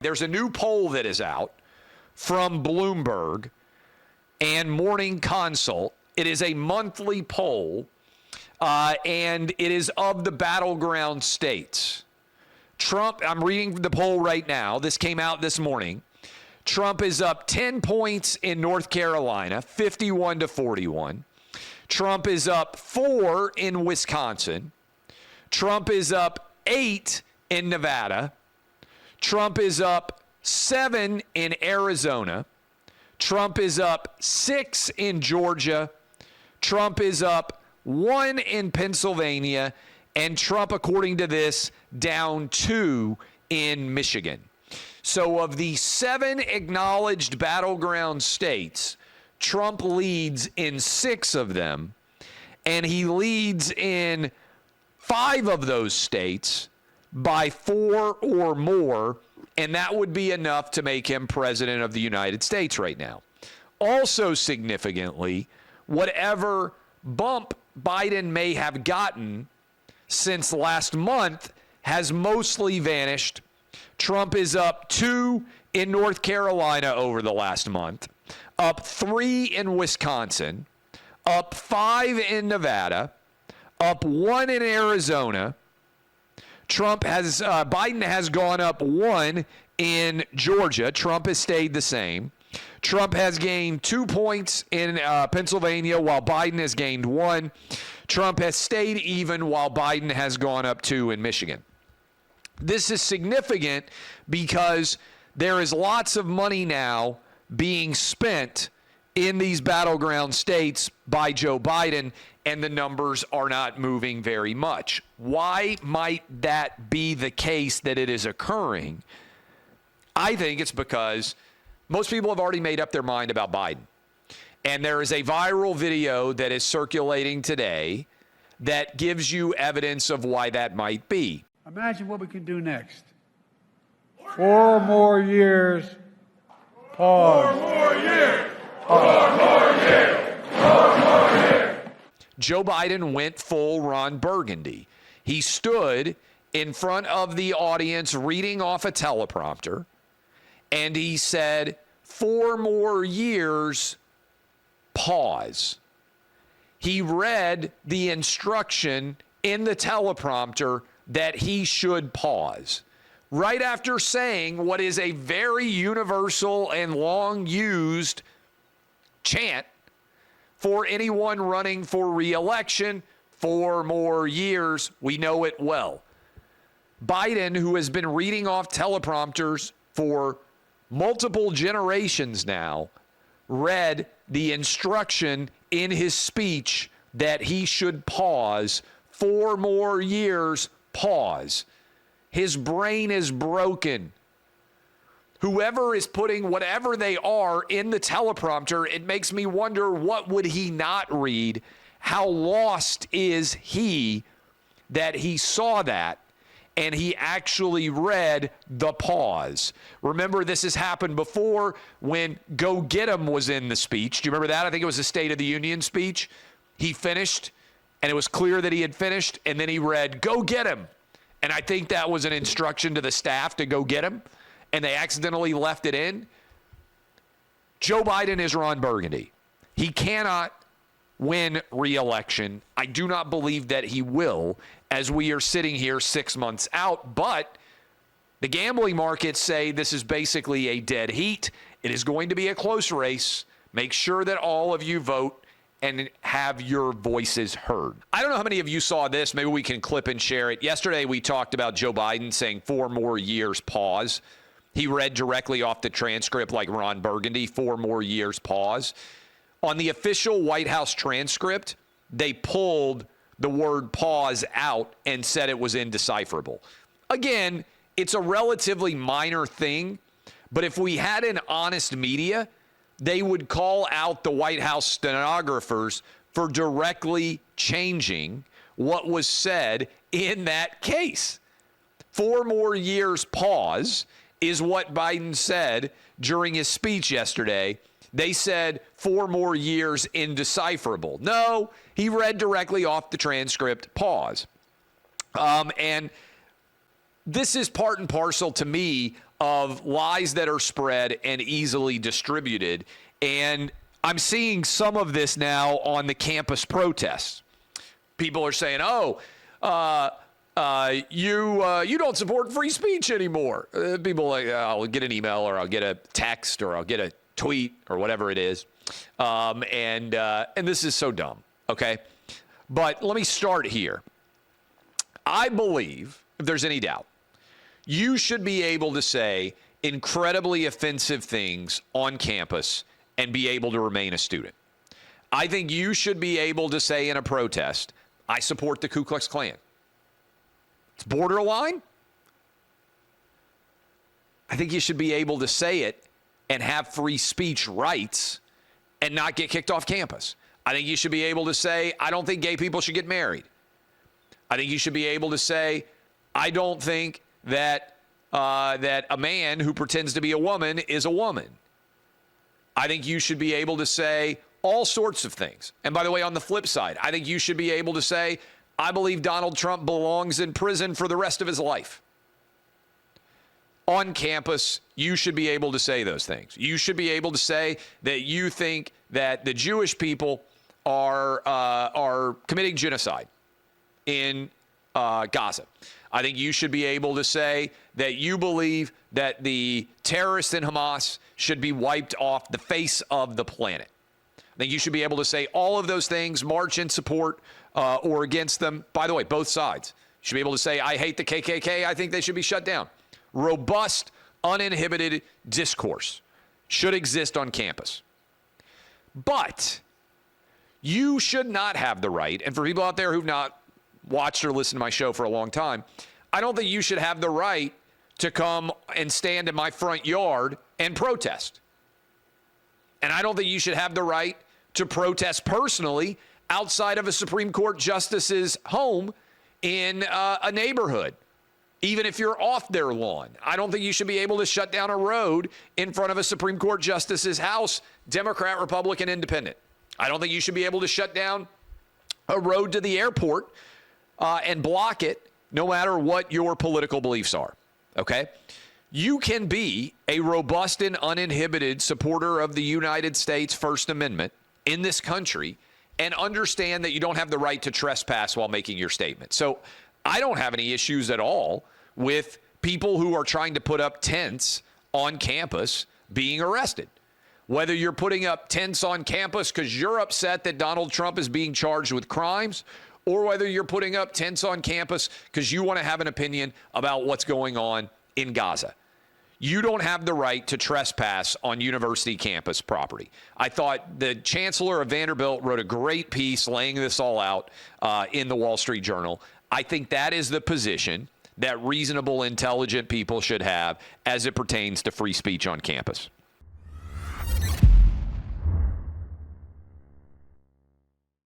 There's a new poll that is out from Bloomberg and Morning Consult. It is a monthly poll, and it is of the battleground states. Trump, I'm reading the poll right now. This came out this morning. Trump is up 10 points in North Carolina, 51-41. Trump is up 4 in Wisconsin. Trump is up 8 in Nevada. Trump is up 7 in Arizona. Trump is up 6 in Georgia. Trump is up 1 in Pennsylvania. And Trump, according to this, down 2 in Michigan. So of the 7 acknowledged battleground states, Trump leads in 6 of them. And he leads in 5 of those states by 4 or more, and that would be enough to make him president of the United States right now. Also significantly, whatever bump Biden may have gotten since last month has mostly vanished. Trump is up 2 in North Carolina over the last month, up 3 in Wisconsin, up 5 in Nevada, up 1 in Arizona. Biden has gone up 1 in Georgia. Trump has stayed the same. Trump has gained 2 points in Pennsylvania while Biden has gained 1. Trump has stayed even while Biden has gone up 2 in Michigan. This is significant because there is lots of money now being spent in these battleground states by Joe Biden, and the numbers are not moving very much. Why might that be the case that it is occurring? I think it's because most people have already made up their mind about Biden. And there is a viral video that is circulating today that gives you evidence of why that might be. Imagine what we can do next. 4 more years. Pause. 4 more years. 4 more years. 4 more years. Joe Biden went full Ron Burgundy. He stood in front of the audience reading off a teleprompter, and he said, 4 more years, pause. He read the instruction in the teleprompter that he should pause. Right after saying what is a very universal and long used chant for anyone running for re-election, 4 more years, we know it well. Biden, who has been reading off teleprompters for multiple generations now, read the instruction in his speech that he should pause. 4 more years, pause. His brain is broken. Whoever is putting whatever they are in the teleprompter, it makes me wonder, what would he not read? How lost is he that he saw that and he actually read the pause? Remember, this has happened before when Go Get 'Em was in the speech. Do you remember that? I think it was a State of the Union speech. He finished, and it was clear that he had finished, and then he read, "Go get him." And I think that was an instruction to the staff to go get him, and they accidentally left it in. Joe Biden is Ron Burgundy. He cannot win re-election. I do not believe that he will, as we are sitting here 6 months out. But the gambling markets say this is basically a dead heat. It is going to be a close race. Make sure that all of you vote and have your voices heard. I don't know how many of you saw this. Maybe we can clip and share it. Yesterday, we talked about Joe Biden saying 4 more years, pause. He read directly off the transcript like Ron Burgundy, 4 more years, pause. On the official White House transcript, they pulled the word pause out and said it was indecipherable. Again, it's a relatively minor thing, but if we had an honest media, they would call out the White House stenographers for directly changing what was said in that case. 4 more years, pause, is what Biden said during his speech yesterday. They said 4 more years, indecipherable. No, he read directly off the transcript, pause. And this is part and parcel to me of lies that are spread and easily distributed. And I'm seeing some of this now on the campus protests. People are saying, you don't support free speech anymore. People I'll get an email or I'll get a text or I'll get a tweet or whatever it is. And this is so dumb, okay? But let me start here. I believe, if there's any doubt, you should be able to say incredibly offensive things on campus and be able to remain a student. I think you should be able to say in a protest, I support the Ku Klux Klan. It's borderline. I think you should be able to say it and have free speech rights and not get kicked off campus. I think you should be able to say, I don't think gay people should get married. I think you should be able to say, I don't think that that a man who pretends to be a woman is a woman. I think you should be able to say all sorts of things. And by the way, on the flip side, I think you should be able to say, I believe Donald Trump belongs in prison for the rest of his life. On campus, you should be able to say those things. You should be able to say that you think that the Jewish people are committing genocide in Gaza. I think you should be able to say that you believe that the terrorists in Hamas should be wiped off the face of the planet. I think you should be able to say all of those things, march in support or against them. By the way, both sides. You should be able to say, I hate the KKK. I think they should be shut down. Robust, uninhibited discourse should exist on campus. But you should not have the right, and for people out there who've not watched or listened to my show for a long time, I don't think you should have the right to come and stand in my front yard and protest. And I don't think you should have the right to protest personally outside of a Supreme Court justice's home in a neighborhood, even if you're off their lawn. I don't think you should be able to shut down a road in front of a Supreme Court justice's house, Democrat, Republican, Independent. I don't think you should be able to shut down a road to the airport and block it, no matter what your political beliefs are, okay? You can be a robust and uninhibited supporter of the United States First Amendment in this country and understand that you don't have the right to trespass while making your statement. So I don't have any issues at all with people who are trying to put up tents on campus being arrested. Whether you're putting up tents on campus because you're upset that Donald Trump is being charged with crimes, or whether you're putting up tents on campus because you want to have an opinion about what's going on in Gaza. You don't have the right to trespass on university campus property. I thought the chancellor of Vanderbilt wrote a great piece laying this all out in the Wall Street Journal. I think that is the position that reasonable, intelligent people should have as it pertains to free speech on campus.